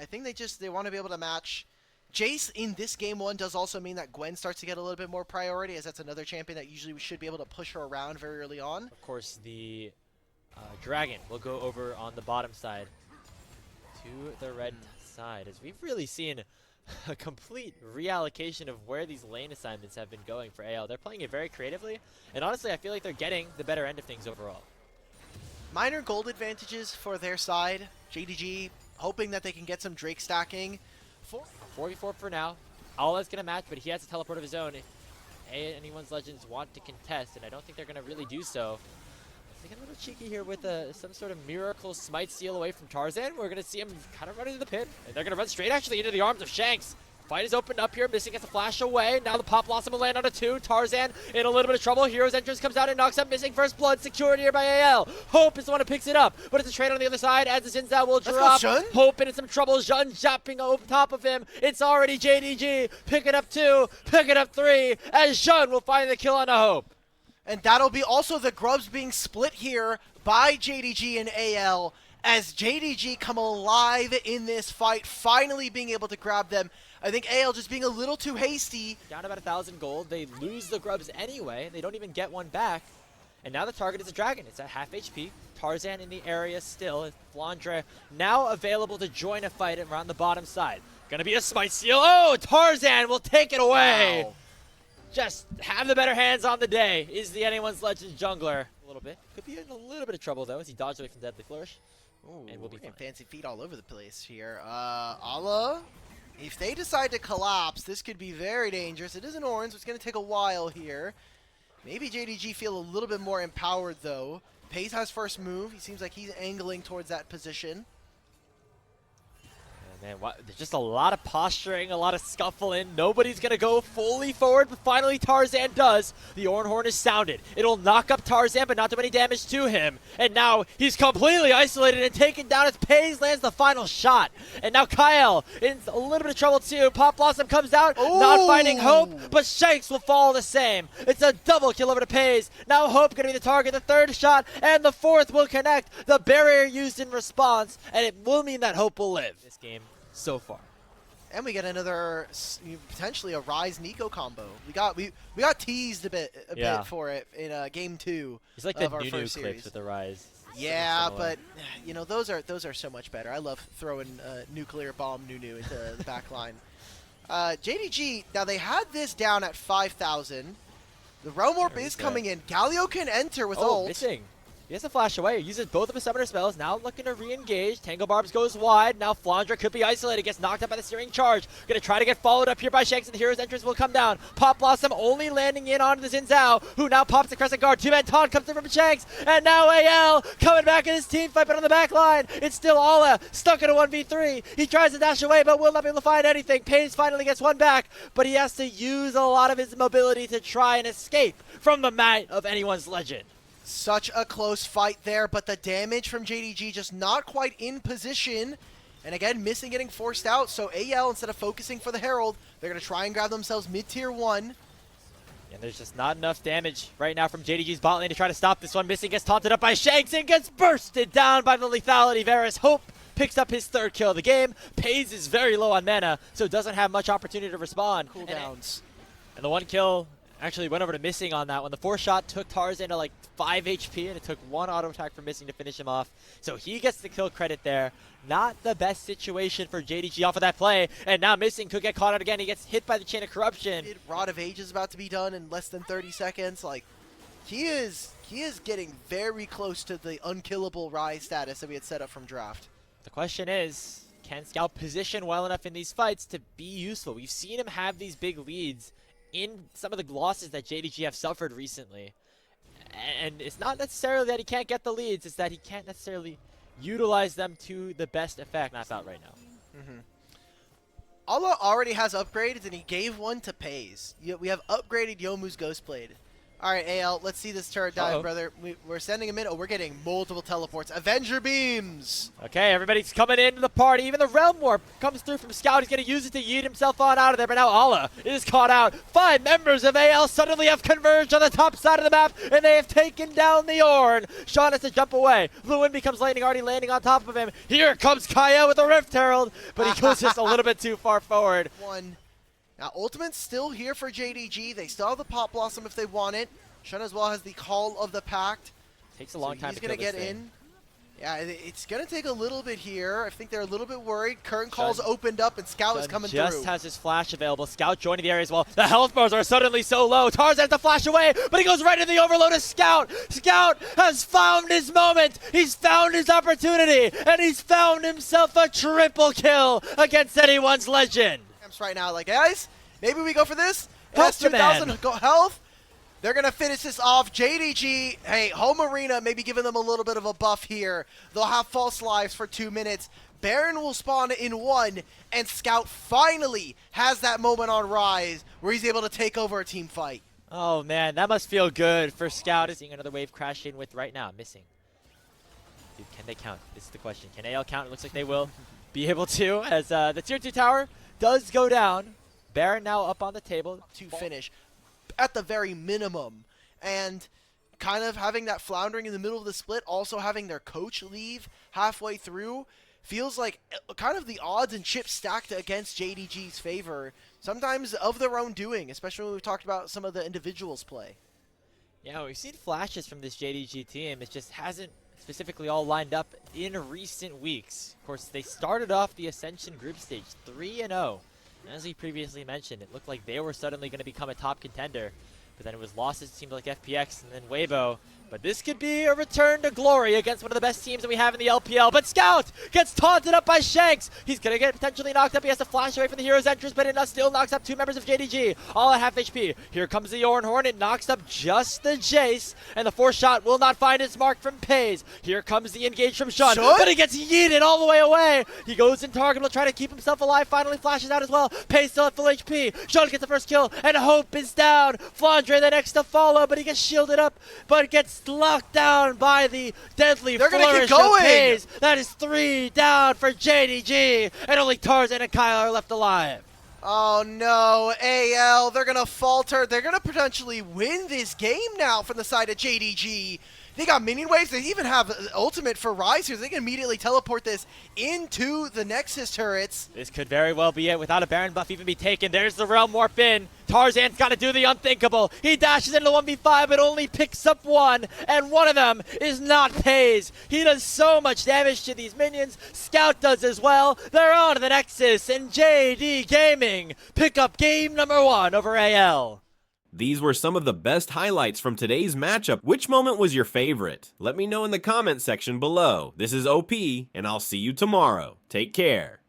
I think they want to be able to match. Jace in this game one does also mean that Gwen starts to get a little bit more priority, as that's another champion that usually we should be able to push her around very early on. Of course, the Dragon will go over on the bottom side to the red side, as we've really seen a complete reallocation of where these lane assignments have been going for AL. They're playing it very creatively, and honestly, I feel like they're getting the better end of things overall. Minor gold advantages for their side. JDG hoping that they can get some Drake stacking. 4v4 for now. Ala's going to match, but he has a teleport of his own if anyone's Legends want to contest, and I don't think they're going to really do so. They get a little cheeky here with some sort of miracle smite steal away from Tarzan. We're going to see him kind of run into the pit, and they're going to run straight actually into the arms of Shanks. Fight is opened up here. Missing gets a flash away. Now the Pop Blossom will land on a 2. Tarzan in a little bit of trouble. Hero's entrance comes out and knocks up Missing. First blood secured here by AL. Hope is the one who picks it up, but it's a trade on the other side as the Zinzao will drop. Hope in some trouble. Jun jumping over top of him. It's already JDG. Pick it up 2. Pick it up 3. As Jun will find the kill on the Hope. And that'll be also the Grubs being split here by JDG and AL, as JDG come alive in this fight, finally being able to grab them. I think AL just being a little too hasty. Down about 1,000 gold. They lose the Grubs anyway. They don't even get one back. And now the target is a Dragon. It's at half HP. Tarzan in the area still. Flandre now available to join a fight around the bottom side. Gonna be a smite steal. Oh, Tarzan will take it away. Wow. Just have the better hands on the day is the Anyone's Legend jungler. A little bit. Could be in a little bit of trouble though as he dodged away from Deadly Flourish. Ooh, and we'll be fine. Fancy feet all over the place here. Ala, if they decide to collapse, this could be very dangerous. It is an orange, so it's going to take a while here. Maybe JDG feel a little bit more empowered though. Pays has first move. He seems like he's angling towards that position. Man, there's just a lot of posturing, a lot of scuffling. Nobody's going to go fully forward, but finally Tarzan does. The Oran Horn is sounded. It'll knock up Tarzan, but not do any damage to him. And now he's completely isolated and taken down as Pays lands the final shot. And now Kyle in a little bit of trouble too. Pop Blossom comes out, not finding Hope, but Shanks will fall the same. It's a double kill over to Pays. Now Hope going to be the target, the third shot, and the fourth will connect. The barrier used in response, and it will mean that Hope will live this game so far. And we get another, potentially a Ryze Nico combo. We got teased a bit for it in game 2. It's like of the our Nunu first clips series. with the Ryze. Yeah, but you know those are so much better. I love throwing nuclear bomb Nunu into the back line. JDG, now they had this down at 5,000. The Realm Warp is coming in. Galio can enter with ult. Missing. He has to flash away. He uses both of his summoner spells. Now looking to re-engage. Tangle Barbs goes wide. Now Flandre could be isolated. Gets knocked up by the Searing Charge. Gonna try to get followed up here by Shanks, and the Hero's entrance will come down. Pop Blossom only landing in onto the Zinzao, who now pops the Crescent Guard. Two-man taunt comes in from Shanks. And now AL coming back in his team fight, but on the back line, it's still Ala stuck in a 1v3. He tries to dash away, but will not be able to find anything. Pays finally gets one back, but he has to use a lot of his mobility to try and escape from the might of Anyone's Legend. Such a close fight there, but the damage from JDG just not quite in position. And again, Missing getting forced out, so AL, instead of focusing for the Herald, they're going to try and grab themselves mid-tier 1. And there's just not enough damage right now from JDG's bot lane to try to stop this one. Missing gets taunted up by Shanks and gets bursted down by the lethality. Varus Hope picks up his third kill of the game. Pays is very low on mana, so doesn't have much opportunity to respond. Cooldowns. And the one kill actually went over to Missing on that one. The 4-shot took Tarzan to like 5 HP, and it took one auto attack from Missing to finish him off. So he gets the kill credit there. Not the best situation for JDG off of that play. And now Missing could get caught out again. He gets hit by the Chain of Corruption. Rod of Age is about to be done in less than 30 seconds. Like, he is getting very close to the unkillable Ryze status that we had set up from draft. The question is, can Scout position well enough in these fights to be useful? We've seen him have these big leads in some of the losses that JDG have suffered recently. And it's not necessarily that he can't get the leads, it's that he can't necessarily utilize them to the best effect. Not out right now. Ala already has upgrades, and he gave one to Pays. We have upgraded Youmuu's Ghostblade. All right, AL, let's see this turret dive, brother. We're sending him in. Oh, we're getting multiple teleports. Avenger beams. Okay, everybody's coming into the party. Even the Realm Warp comes through from Scout. He's going to use it to yeet himself on out of there. But now Ala is caught out. 5 members of AL suddenly have converged on the top side of the map, and they have taken down the Ornn. Sean has to jump away. Lewin becomes lightning, already landing on top of him. Here comes Kaya with the Rift Herald, but he goes just a little bit too far forward. Now, Ultimate's still here for JDG. They still have the Pop Blossom if they want it. Shun as well has the Call of the Pact. Takes a long time to kill this thing. He's going to get in. Yeah, it's going to take a little bit here. I think they're a little bit worried. Current Call's opened up, and Scout is coming through. Just has his flash available. Scout joining the area as well. The health bars are suddenly so low. Tarzan has to flash away, but he goes right into the overload of Scout. Scout has found his moment. He's found his opportunity, and he's found himself a triple kill against anyone's legend. Right now, like, guys, maybe we go for this. Help Has 2,000 health. They're going to finish this off. JDG, hey, home arena, maybe giving them a little bit of a buff here. They'll have false lives for 2 minutes. Baron will spawn in 1, and Scout finally has that moment on Rise where he's able to take over a team fight. Oh, man, that must feel good for Scout. Seeing another wave crash in with right now, missing. Dude, can they count? This is the question. Can AL count? It looks like they will be able to, as the tier 2 tower does go down. Baron now up on the table to finish at the very minimum, and kind of having that floundering in the middle of the split, also having their coach leave halfway through, feels like kind of the odds and chips stacked against JDG's favor, sometimes of their own doing, especially when we've talked about some of the individuals play. Yeah, we've seen flashes from this JDG team. It just hasn't specifically all lined up in recent weeks. Of course, they started off the Ascension group stage 3-0. As we previously mentioned, it looked like they were suddenly going to become a top contender. But then it was losses, it seemed like FPX and then Weibo. But this could be a return to glory against one of the best teams that we have in the LPL. But Scout gets taunted up by Shanks. He's going to get potentially knocked up. He has to flash away from the hero's entrance, but it still knocks up 2 members of JDG, all at half HP. Here comes the Ornn Horn. It knocks up just the Jace, and the 4th shot will not find its mark from Pays. Here comes the engage from Shun, but he gets yeeted all the way away. He goes in target, will try to keep himself alive, finally flashes out as well. Pays still at full HP. Shun gets the first kill, and Hope is down. Flandre the next to follow, but he gets shielded up, but gets locked down by the deadly flourish of Pays. That is 3 down for JDG, and only Tarzan and Kyle are left alive. Oh no, AL, they're going to falter. They're going to potentially win this game now from the side of JDG. They got minion waves. They even have ultimate for Rise here. So they can immediately teleport this into the Nexus turrets. This could very well be it without a Baron buff even be taken. There's the Realm Warp in. Tarzan's got to do the unthinkable. He dashes into the 1v5 but only picks up 1, and one of them is not Pays. He does so much damage to these minions. Scout does as well. They're on to the Nexus, and JD Gaming pick up game number 1 over AL. These were some of the best highlights from today's matchup. Which moment was your favorite? Let me know in the comment section below. This is OP, and I'll see you tomorrow. Take care.